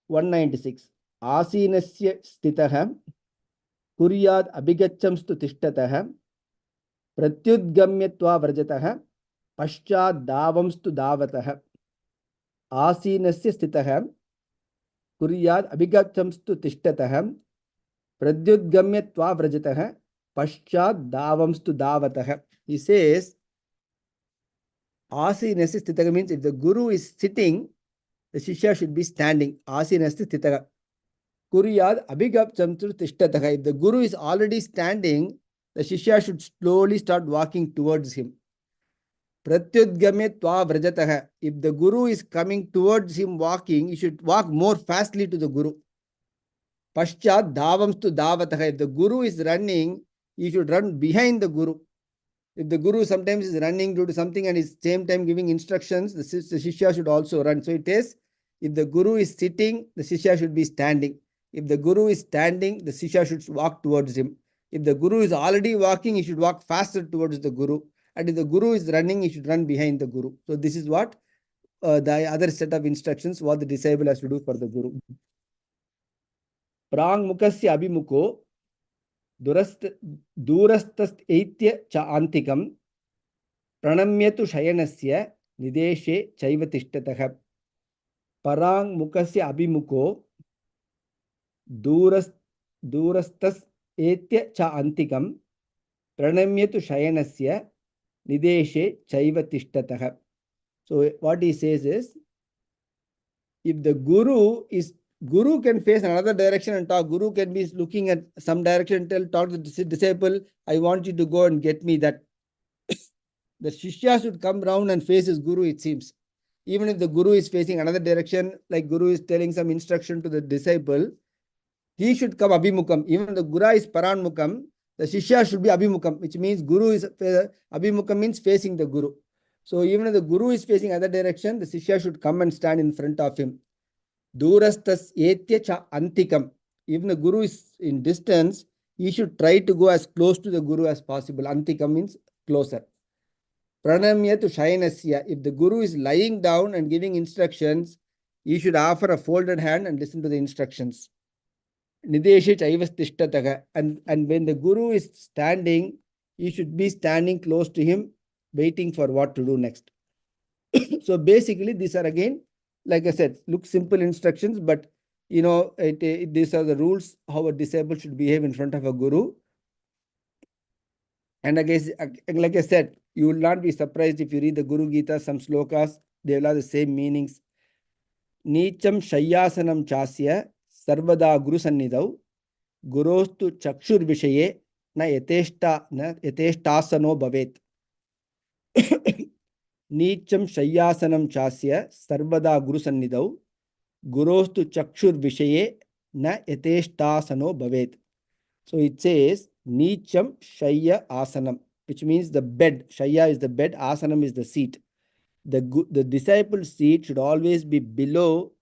196. Asinasya stitah kuryad abhigachamstu tishtatah pratyudgamyatva vrajatah paschad davamstu davatah. Asinasya stitah kuryad abhigachamstu tishtatah pradyudgamyatva vrajatah paschad davamstu davatah. He says, Asinasya stitah means if the guru is sitting, the Shishya should be standing. Asinasya stitah. Kuryad abhigachamstu tishtatah. If the guru is already standing, the Shishya should slowly start walking towards him. Pratyudgamya tva vrajatah. If the guru is coming towards him walking, he should walk more fastly to the guru. Paschat davamstu davatah. If the guru is running, he should run behind the guru. If the guru sometimes is running due to something and is same time giving instructions, the Shishya should also run. So it is, if the guru is sitting, the Shishya should be standing. If the guru is standing, the Shishya should walk towards him. If the guru is already walking, he should walk faster towards the guru. And if the guru is running, he should run behind the guru. So this is what the other set of instructions, what the disciple has to do for the guru. Prang mukasya abhimuko durastas eitya cha antikam pranamyatu shayanasya nideshe chaiva tishtatah. Parang mukasya abhimuko durastas etya cha antikam pranamyatu shayanasya nideshe chaiva tishtatah. So what he says is, if the guru can face another direction and talk. Guru can be looking at some direction and talk to the disciple, I want you to go and get me that. The Shishya should come round and face his guru, it seems. Even if the guru is facing another direction, like guru is telling some instruction to the disciple, he should come abhimukam. Even if the guru is paranmukam, the Shishya should be abhimukam, which means guru is abhimukam means facing the guru. So even if the guru is facing other direction, the Shishya should come and stand in front of him. Durastas etya cha antikam. Even the guru is in distance, he should try to go as close to the guru as possible. Antikam means closer. Pranamya tu shayanasya. If the guru is lying down and giving instructions, he should offer a folded hand and listen to the instructions. Nideshe chaivas tishtatah. And when the guru is standing, he should be standing close to him, waiting for what to do next. So basically, these are again, like I said, look simple instructions, but these are the rules how a disciple should behave in front of a guru. And again, like I said, you will not be surprised if you read the Guru Gita, some slokas, they will have the same meanings. Nicham shayyasanam chasya sarvada guru sannidau gurostu chakshur vishaye na yateshtasano bhavet. Nicham shayyasanam chasya sarvada guru sannidau gurostu chakshur vishaye na yateshtasano bhavet. So it says Nicham Shayya Asanam, which means the bed. Shayya is the bed, Asanam is the seat. The disciple's seat should always be below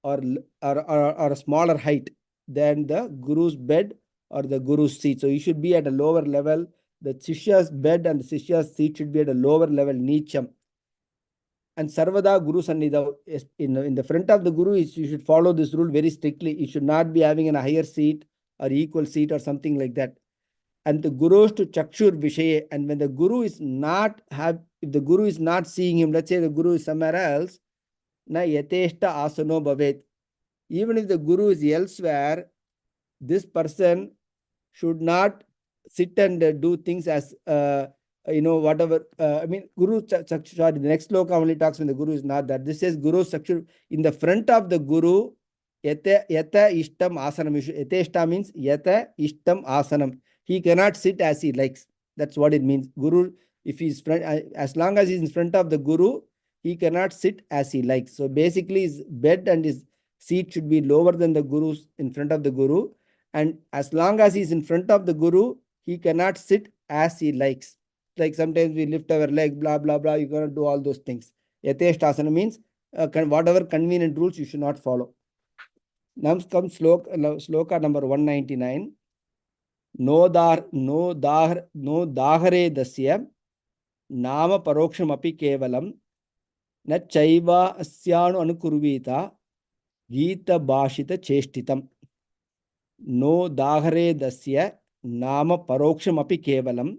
or a smaller height than the guru's bed or the guru's seat. So you should be at a lower level. The Shishya's bed and the Shishya's seat should be at a lower level, Nicham. And Sarvada Guru Sannidha, in the front of the Guru, you should follow this rule very strictly. You should not be having a higher seat or equal seat or something like that. And the Gurus to Chakshur Vishaye, and when the Guru is not if the Guru is not seeing him, let's say the Guru is somewhere else, na yateshta asano bhavet. Even if the Guru is elsewhere, this person should not sit and do things as whatever. Guru Chakshur, the next sloka only talks when the Guru is not there. This says Guru Chakshur, in the front of the Guru, yata ishtam asanam. Yateshta means yata ishtam asanam. He cannot sit as he likes. That's what it means. Guru, if he's as long as he's in front of the Guru, he cannot sit as he likes. So basically, his bed and his seat should be lower than the Guru's in front of the Guru. And as long as he's in front of the Guru, he cannot sit as he likes. Like sometimes we lift our leg, blah, blah, blah. You cannot do all those things. Yateshtasana means whatever convenient rules you should not follow. Now comes sloka number 199. no dahare dasya nama paroksham api kevalam na chaiva asyanu anukurvita gita bhashita cheshtitam. No dahare dasya nama paroksham api kevalam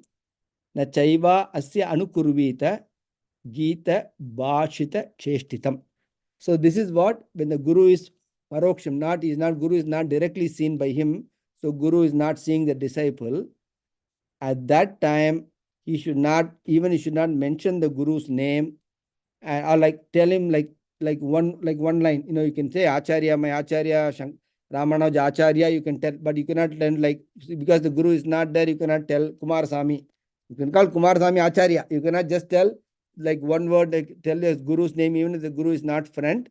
na chaiva asya anukurvita gita bhashita cheshtitam. So this is what, when the Guru is paroksham, Guru is not directly seen by him, so Guru is not seeing the disciple. At that time, he should not mention the Guru's name, or like tell him like one line. You can say Acharya, my Acharya, Ramanoj Acharya, you can tell, but you cannot tell because the Guru is not there, you cannot tell Kumar Sami. You can call Kumar Sami Acharya. You cannot just tell like one word, tell the Guru's name, even if the Guru is not friend.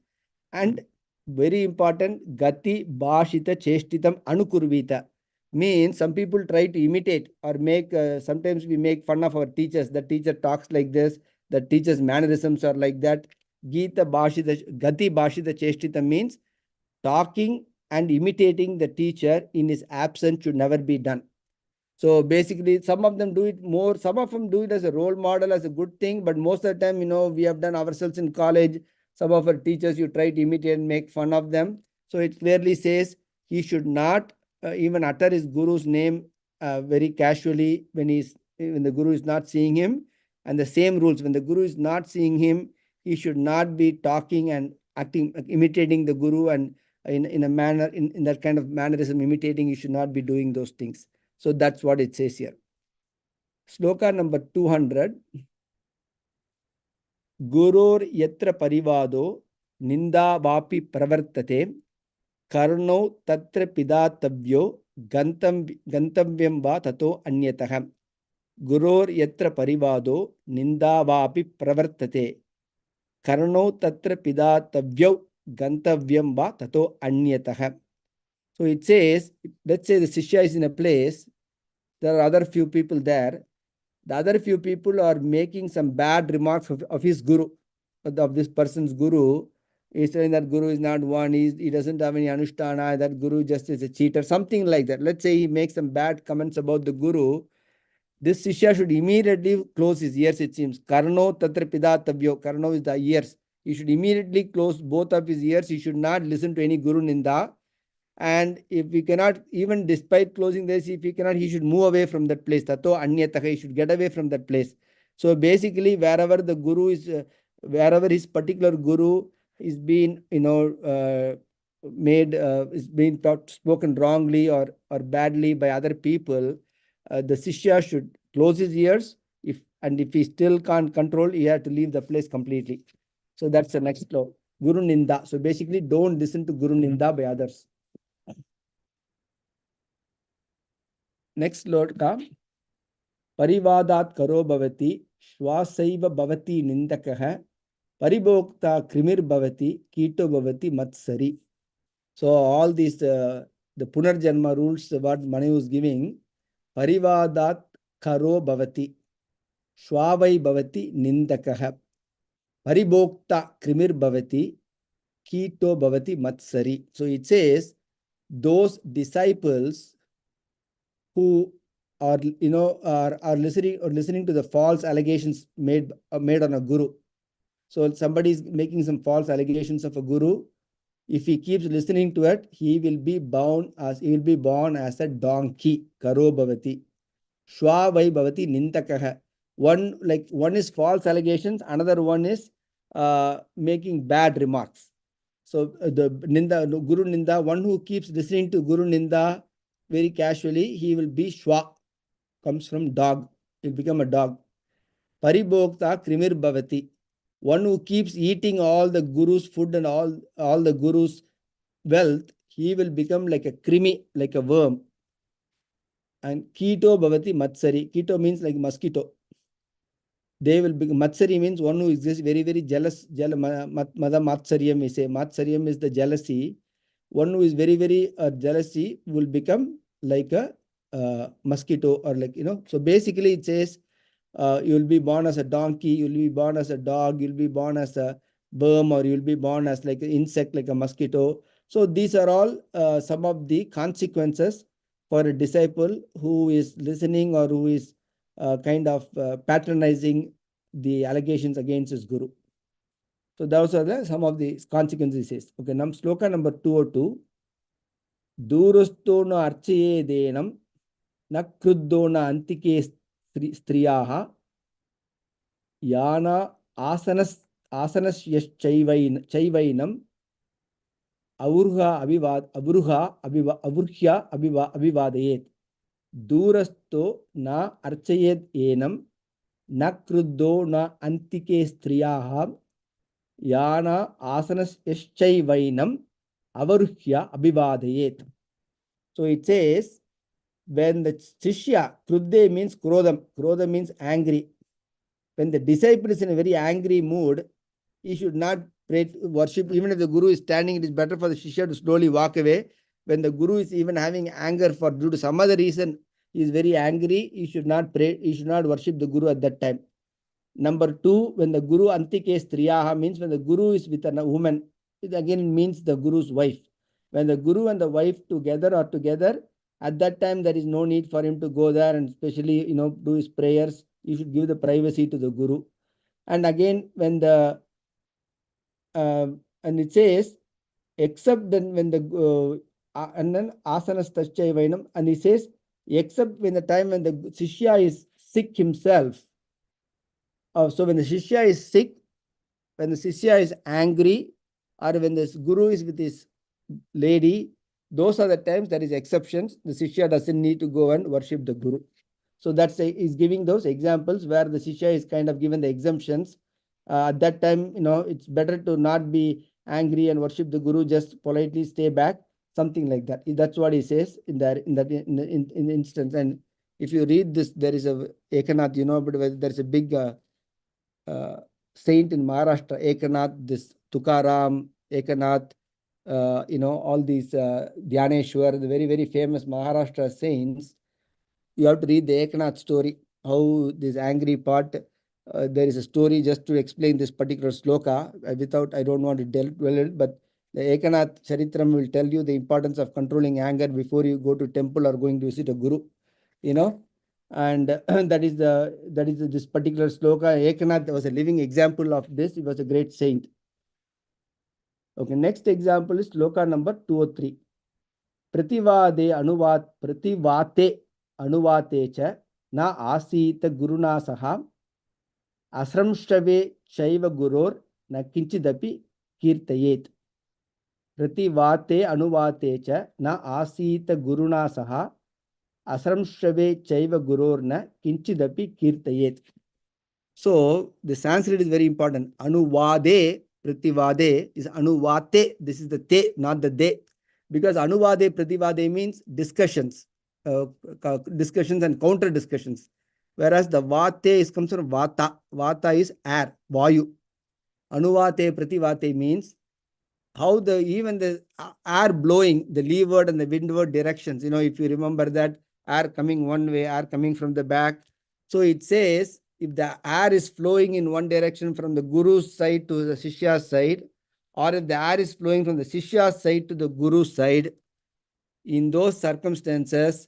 And very important, Gati Bhashita Cheshtitam Anukurvita. Means some people try to imitate or make, sometimes we make fun of our teachers. The teacher talks like this, the teacher's mannerisms are like that. Gati Bhashita Cheshtita means talking and imitating the teacher in his absence should never be done. So basically, some of them do it more, some of them do it as a role model, as a good thing, but most of the time, we have done ourselves in college. Some of our teachers, you try to imitate and make fun of them. So it clearly says he should not even utter his Guru's name very casually when the Guru is not seeing him. And the same rules, when the Guru is not seeing him, he should not be talking and acting, imitating the Guru, and in a manner, in that kind of mannerism, imitating, you should not be doing those things. So that's what it says here. Sloka number 200. Gurur yatra parivado ninda vapi pravartate karno tatra pidatavyo gantavyam va tato anyatah. Gurur yatra parivado ninda vapi pravartate karno tatra pidatavyo gantavyam va tato anyatah. So it says, let's say the Shishya is in a place, there are other few people there. The other few people are making some bad remarks of his Guru, of this person's Guru. He's saying that Guru is not one, he doesn't have any Anushtana, that Guru just is a cheater, something like that. Let's say he makes some bad comments about the Guru. This Shishya should immediately close his ears, it seems. Karno tatra pidatavyo. Karno is the ears. He should immediately close both of his ears. He should not listen to any Guru Ninda. And if we cannot, even despite closing this, if he cannot, he should move away from that place. Tato anyataka, he should get away from that place. So basically, wherever the Guru is, wherever his particular Guru is being, made, is being spoken wrongly or badly by other people, the Sishya should close his ears. If he still can't control, he has to leave the place completely. So that's the next law. Guru Ninda. So basically, don't listen to Guru Ninda by others. Next Lord ka Parivadat karo bhavati shwasaiva bhavati nindakaha paribhokta krimir bhavati kito bhavati matsari. So all these the Punarjanma rules what Manu was giving. Parivadat karo bhavati shwavai bhavati nindakaha paribhokta krimir bhavati kito bhavati matsari. So it says those disciples who are listening to the false allegations made on a Guru. So somebody is making some false allegations of a Guru. If he keeps listening to it, he will be born as a donkey. Karo bhavati. Shwa vai bhavati nintakaha. One is false allegations, another one is making bad remarks. So the Guru Ninda, one who keeps listening to Guru Ninda very casually, he will be Shwa, comes from dog. He'll become a dog. Paribhokta krimir bhavati. One who keeps eating all the Guru's food and all the Guru's wealth, he will become like a krimi, like a worm. And kito bhavati matsari. Kito means like mosquito. They will be, matsari means one who is just very, very jealous. Mada matsaryam we say. Matsaryam is the jealousy. One who is very, very jealousy will become like a mosquito or So basically it says you will be born as a donkey, you will be born as a dog, you will be born as a worm, or you will be born as like an insect, like a mosquito. So these are all some of the consequences for a disciple who is listening or who is kind of patronizing the allegations against his guru. So those are some of the consequences. Says. Okay, sloka number 202. Durastona archaye denam na kruddona antike striyaha yana asanas chaivainam avurhya abhivadayet. Durasto na archayed enam na kruddo na antike striyaha yana asanas yashchaivainam avarhya abhivadayet. So it says, when the Shishya, Krudde means Krodam, Krodam means angry. When the disciple is in a very angry mood, he should not pray, worship. Even if the Guru is standing, it is better for the Shishya to slowly walk away. When the Guru is even having anger for due to some other reason, he is very angry, he should not pray, he should not worship the Guru at that time. Number 2, when the Guru Antike Striyaha means when the Guru is with a woman, it again means the Guru's wife. When the Guru and the wife together are together, at that time there is no need for him to go there and especially do his prayers. You should give the privacy to the Guru. And again, when the and it says, except then when the and then asanas tashchaivainam, and he says, except when the time when the Shishya is sick himself. So when the Shishya is sick, when the Shishya is angry, or when the Guru is with his lady, those are the times there is exceptions. The Shishya doesn't need to go and worship the Guru. So that's is giving those examples where the Shishya is kind of given the exemptions. At that time, it's better to not be angry and worship the Guru, just politely stay back, something like that. That's what he says in the instance. And if you read this, there is a Ekanath, but there's a big saint in Maharashtra, Ekanath, this Tukaram, Ekanath, all these Dhyaneshwar, the very, very famous Maharashtra saints. You have to read the Ekanath story, how this angry part. There is a story just to explain this particular sloka. I don't want to dwell it, but the Ekanath Charitram will tell you the importance of controlling anger before you go to temple or going to visit a guru. And that is this particular sloka. Ekanath was a living example of this. He was a great saint. Okay, next example is sloka number 203. Prativate anuvate cha na asita guruna saha asramshave chaiva guror na kinchidapi kirtayet. Prativate anuvate cha na asita guruna saha asramshave chaiva guror na kinchidapi kirtayet. So the Sanskrit is very important. Anuvade, prativade is anuvate. This is the te, not the de. Because anuvade, prativade means discussions. Discussions and counter discussions. Whereas the vate comes from vata. Vata is air, vayu. Anuvate, prativate means how even the air blowing, the leeward and the windward directions. If you remember that, air coming one way, air coming from the back. So it says, if the air is flowing in one direction from the Guru's side to the Shishya's side, or if the air is flowing from the Shishya's side to the Guru's side, in those circumstances,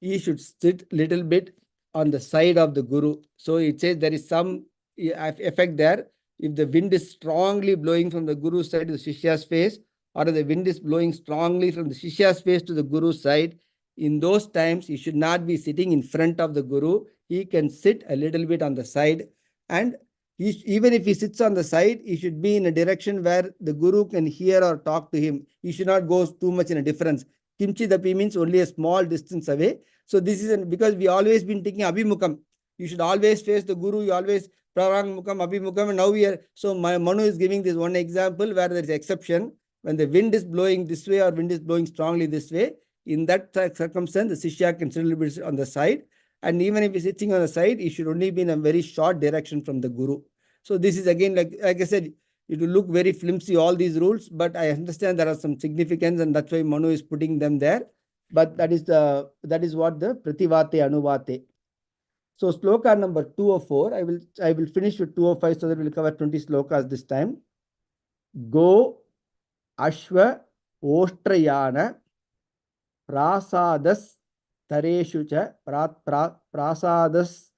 he should sit little bit on the side of the Guru. So it says there is some effect there. If the wind is strongly blowing from the Guru's side to the Shishya's face, or the wind is blowing strongly from the Shishya's face to the Guru's side, in those times, he should not be sitting in front of the Guru. He can sit a little bit on the side. And even if he sits on the side, he should be in a direction where the Guru can hear or talk to him. He should not go too much in a difference. Kimchidapi means only a small distance away. So this is because we always been taking Abhimukam. You should always face the Guru. You always Prarang Mukam, Abhimukam. And now we are, so Manu is giving this one example where there is exception. When the wind is blowing this way or wind is blowing strongly this way, in that circumstance, the Shishya can still be on the side. And even if he's sitting on the side, he should only be in a very short direction from the Guru. So this is again, like I said, it will look very flimsy, all these rules, but I understand there are some significance, and that's why Manu is putting them there. But that is what the Prativate Anuvate. So sloka number 204, I will finish with 205 so that we'll cover 20 slokas this time. Go Ashwa Ostrayana Prasadas tareshu cha prasadas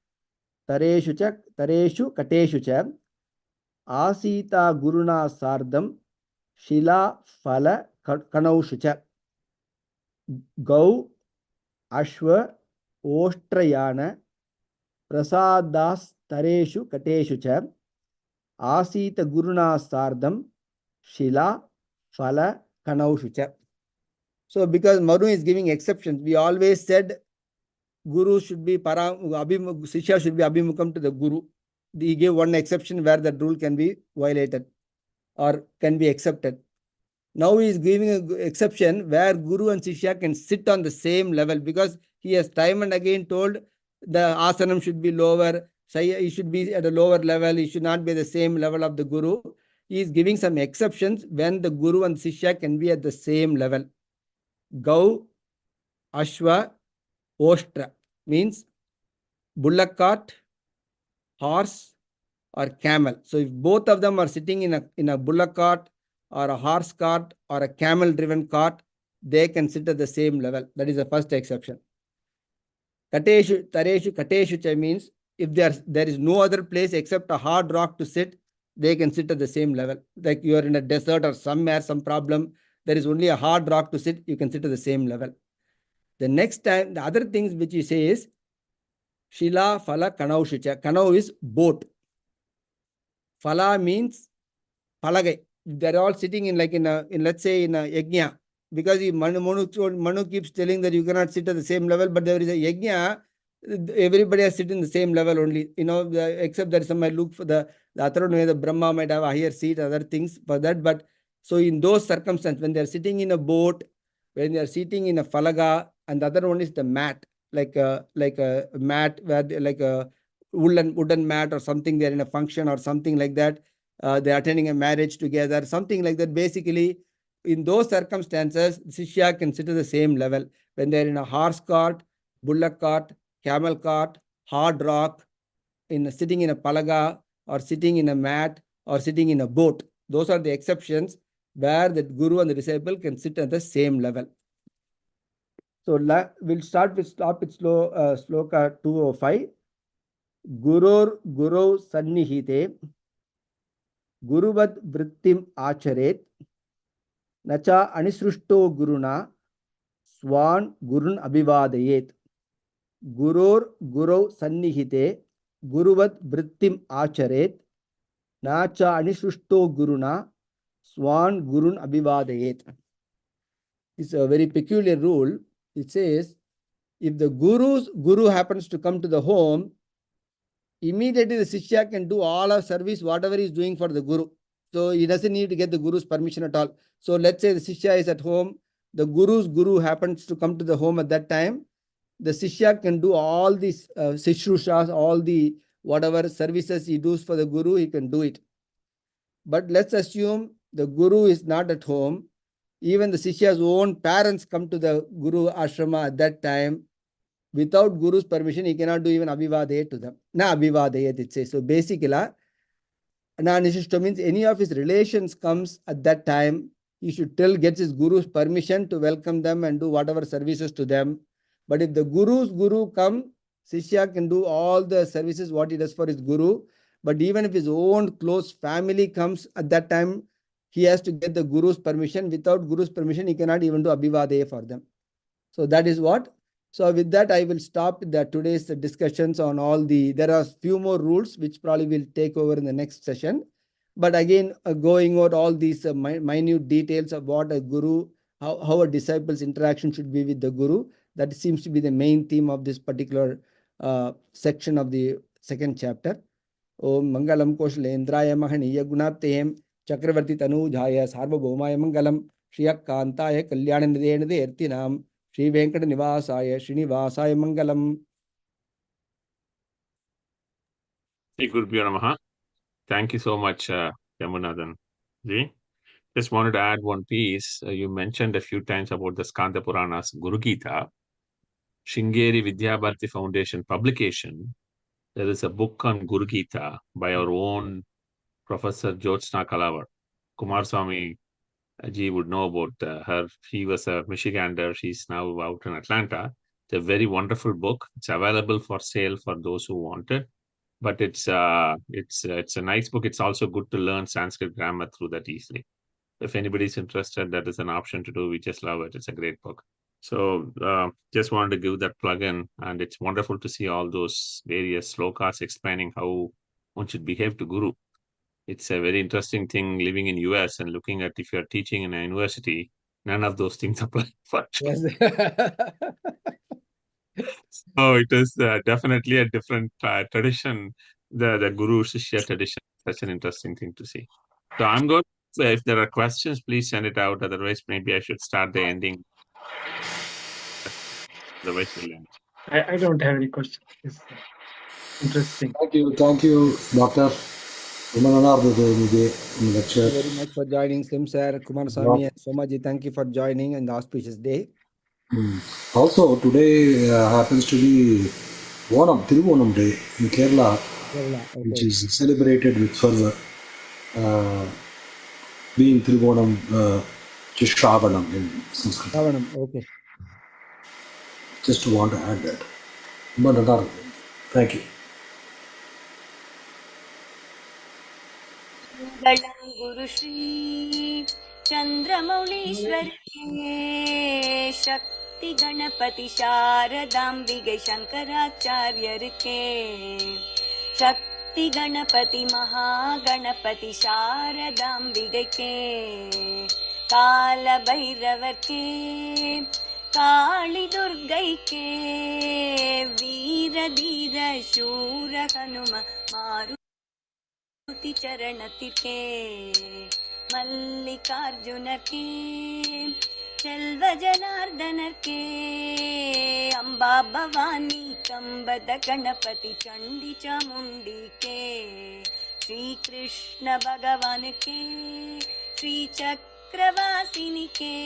tareshu kateshu cha asita guruna sardam shila phala kanaushu cha gau ashva ostrayana prasadas tareshu kateshu cha asita guruna sardam shila phala kanaushu cha. So because Manu is giving exceptions, we always said Guru should be Sishya should be Abhimukam to the Guru. He gave one exception where that rule can be violated or can be accepted. Now he is giving an exception where Guru and Sishya can sit on the same level, because he has time and again told the asanam should be lower, he should be at a lower level, he should not be at the same level of the Guru. He is giving some exceptions when the Guru and Sishya can be at the same level. Gau, Ashwa, Ostra means bullock cart, horse, or camel. So if both of them are sitting in a bullock cart or a horse cart or a camel driven cart, they can sit at the same level. That is the first exception. Kateshu, tareshu, kateshu cha means if there is no other place except a hard rock to sit, they can sit at the same level. Like you are in a desert or somewhere, some problem, there is only a hard rock to sit, you can sit at the same level. The next time, the other things which you say is Shila, Phala, Kanau, Shicha. Kanau is boat. Phala means Palagai. They're all sitting in let's say in a yajna. Because Manu keeps telling that you cannot sit at the same level, but there is a yajna, everybody has sit in the same level only. Except there is some might look for the Atharvaveda, the Brahma might have a higher seat, other things for that. But so in those circumstances, when they're sitting in a boat, when they're sitting in a falaga, and the other one is the mat, like a mat where like a wooden mat or something, they're in a function or something like that. They're attending a marriage together, something like that. Basically, in those circumstances, Sishya can sit at the same level. When they're in a horse cart, bullock cart, camel cart, hard rock, sitting in a palaga, or sitting in a mat, or sitting in a boat. Those are the exceptions where the Guru and the disciple can sit at the same level. So we'll start with sloka 205. Guru sannihite guruvad vrittim acharet nacha anisrushto guruna swan gurun abhivadayet. Guru sannihite guruvad vrittim acharet nacha anisrushto guruna swan gurun abhivadayet. It's a very peculiar rule. It says, if the guru happens to come to the home, immediately the Sishya can do all of service, whatever he is doing for the Guru. So he doesn't need to get the Guru's permission at all. So let's say the Sishya is at home, the Guru's Guru happens to come to the home at that time, the Sishya can do all these Sishrushas, all the whatever services he does for the Guru, he can do it. But let's assume the Guru is not at home. Even the Sishya's own parents come to the Guru ashrama at that time. Without Guru's permission, he cannot do even Abhivadayat to them. Na Abhivadayat, it says. So basically, Na Nishishta means any of his relations comes at that time, he should gets his Guru's permission to welcome them and do whatever services to them. But if the Guru's Guru come, Sishya can do all the services what he does for his Guru. But even if his own close family comes at that time, he has to get the Guru's permission. Without Guru's permission, he cannot even do Abhivadaya for them. So that is what. So with that, I will stop today's discussions on all there are few more rules which probably will take over in the next session. But again, going over all these minute details of what a Guru, how a disciple's interaction should be with the Guru, that seems to be the main theme of this particular section of the second chapter. Om Mangalam Koshalendraya Mahaniya Gunaptayam Chakravarti Tanujaya Sarvabhaumaya Mangalam Shriyakantaya Kalyananidhenade Ertinam Sri Venkata Nivasaya Srinivasaya Mangalam. Sri Gurubhyo Namaha. Thank you so much, Jambunathan ji. Just wanted to add one piece. You mentioned a few times about the Skanda Purana's Guru Gita. Sringeri Vidya Bharati Foundation publication. There is a book on Guru Gita by our own Professor Jyotsna Kalawar. Kumar Swami ji would know about her. She was a Michigander. She's now out in Atlanta. It's a very wonderful book. It's available for sale for those who want it. But it's a nice book. It's also good to learn Sanskrit grammar through that easily. If anybody's interested, that is an option to do. We just love it. It's a great book. So just wanted to give that plug in, and it's wonderful to see all those various slokas explaining how one should behave to Guru. It's a very interesting thing living in US and looking at if you're teaching in a university, none of those things apply. Yes. So it is definitely a different tradition, the Guru Shishya tradition. Such an interesting thing to see. So I'm going. So if there are questions, please send it out. Otherwise, maybe I should start the ending. Otherwise, we'll end. I don't have any questions. It's interesting. Thank you, Doctor. Lecture. Thank you very much for joining, Slim Sir, Kumarasamy, and Somaji. Thank you for joining in the auspicious day. Also, today happens to be Tiruvonam Day in Kerala, which is celebrated with fervor, being Tiruvonam Shravanam in Sanskrit. Shravanam, okay. Just want to add that. Thank you. गुरु श्री चंद्रमौलीश्वर के शक्ति गणपति शारदांबिके शंकराचार्यर के शक्ति गणपति महागणपति शारदांबिके के काल भैरवर के काली दुर्गै के वीर धीर शूर हनुम मारु चरणतिके मल्लिकार्जुन के चल्व जनार्दन के अंबा भवानी कंबद गणपति चंडी चामुंडी के श्री कृष्ण भगवान के श्री चक्रवासिनी के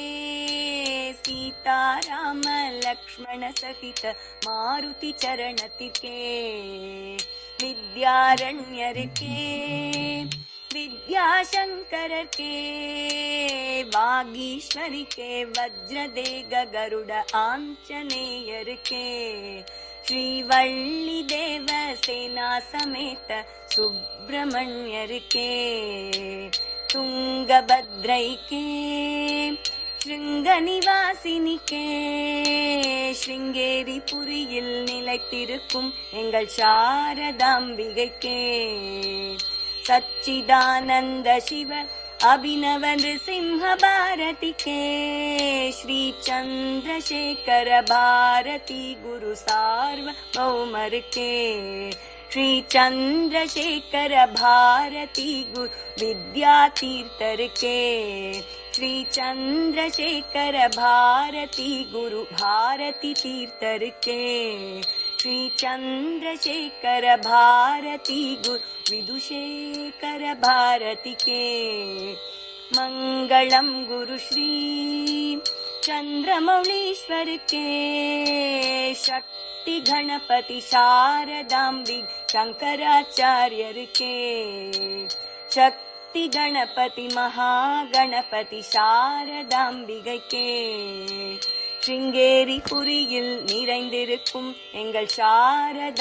सीताराम लक्ष्मण सहित मारुति चरणति के विद्यारण्यर के विद्याशंकर के वागीश्वरी के वज्रदेग गरुड़ आंजनेयर के श्रीवल्ली देव सेना समेत सुब्रमण्यर के तुंगभद्रै के श्रृंगनिवासिनी के श्रृंगेरी पुरिயில் நிலைத்திருக்கும் எங்கள் சாரதாம்பிகைக்கே सच्चिदानंद शिव अभिनव नृसिंह भारती के श्री चंद्रशेखर भारती गुरु सार्वभौमर के श्री चंद्रशेखर भारती गुरु विद्यातीर्थर के श्री चंद्रशेखर भारती गुरु भारती तीर्थर के श्री चंद्रशेखर भारती गुरु विदुशेखर भारती के मंगलम गुरु श्री चंद्रमौलीश्वर के शक्ति गणपति शारदांबिक शंकराचार्यर के शक्ति गणपति महागणपति शारदांबिகை के श्रृंगेरी पुरिயில் நிறைந்திருக்கும் எங்கள் சாரதாம்பிகைக்கே